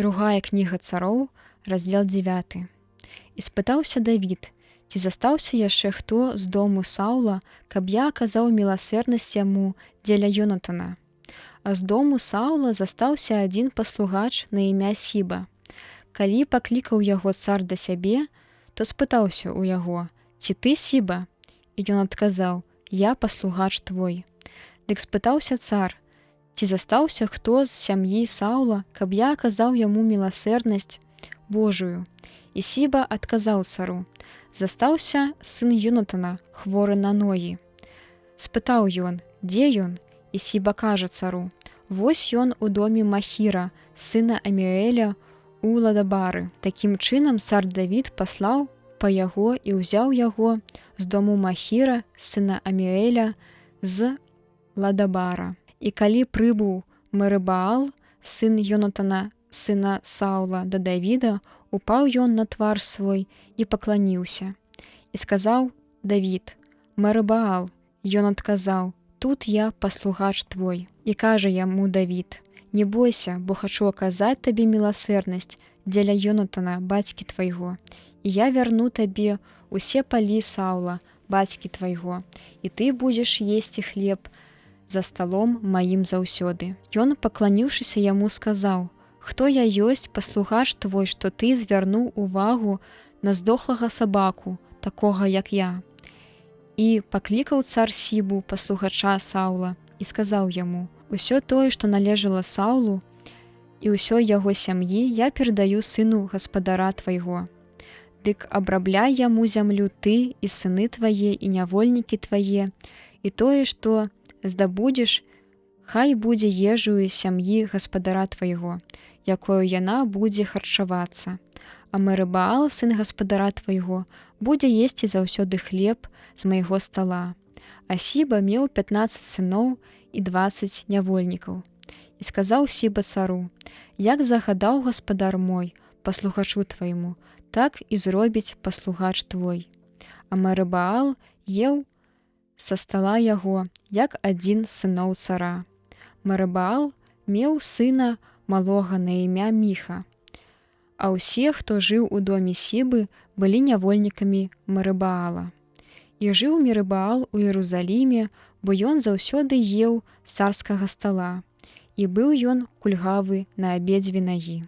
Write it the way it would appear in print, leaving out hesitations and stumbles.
Другая кніга цароў, раздзел 9. І спытаўся Давід, ці застаўся яшчэ хто з дому Саула, каб я аказаў міласэрнасць яму дзеля Ёнатана. А з дому Саула застаўся адзін паслугач на імя Сіба. Калі паклікаў яго цар да сябе, то спытаўся ў яго: «Ці ты Сіба?» І ён адказаў: «Я паслугач твой». Дык спытаўся цар: «Ці застаўся хто з сям'і Саула, каб я аказаў яму міласэрнасць Божую?» І Сіба адказаў цару: «Застаўся сын Ёнатана, хворы на ногі». Спытаў ён: «Дзе ён?» І Сіба кажа цару: «Вось ён у доме Махіра, сына Аміэля, у Ладабары». Такім чынам цар Давід паслаў па яго і ўзяў яго з дому Махіра, сына Аміэля, з Ладабара. І калі прыбыў Мерыбаал, сын Ёнатана, сына Саула, да Давіда, упаў ён на твар свой і пакланіўся. І сказаў Давід: «Мерыбаал». Ён адказаў: «Тут я паслугач твой». І кажа яму Давід: «Не бойся, бо хачу аказаць табе міласэрнасць дзеля Ёнатана, бацькі твайго. І я вярну табе усе палі Саула, бацькі твайго, і ты будзеш есці хлеб за сталом маім заўсёды». Ён, пакланіўшыся яму, сказаў: «Хто я ёсць, паслугач твой, што ты звярнуў увагу на здохлага сабаку, такога як я?» І паклікаў цар Сібу, паслугача Саула, і сказаў яму: «Усё тое, што належала Саулу і ўсёй яго сям'і, я перадаю сыну гаспадара твайго. Дык абрабляй яму зямлю ты і сыны твае і нявольнікі твае, і тое, што здабудзеш, хай будзе ежаю сям'і гаспадара твайго, якою яна будзе харчавацца. А Мерыбаал, сын гаспадара твайго, будзе есці заўсёды хлеб з майго стала». А Сіба меў 15 сыноў і 20 нявольнікаў. І сказаў Сіба цару: «Як загадаў гаспадар мой паслугачу твайму, так і зробіць паслугач твой». А Мерыбаал еў са стала яго, як адзін з сыноў цара. Мерыбаал меў сына малога на імя Міха. А ўсе, хто жыў у доме Сібы, былі нявольнікамі Мерыбаала. І жыў Мерыбаал у Іерусаліме, бо ён заўсёды еў з царскага стала, і быў ён кульгавы на абедзве нагі.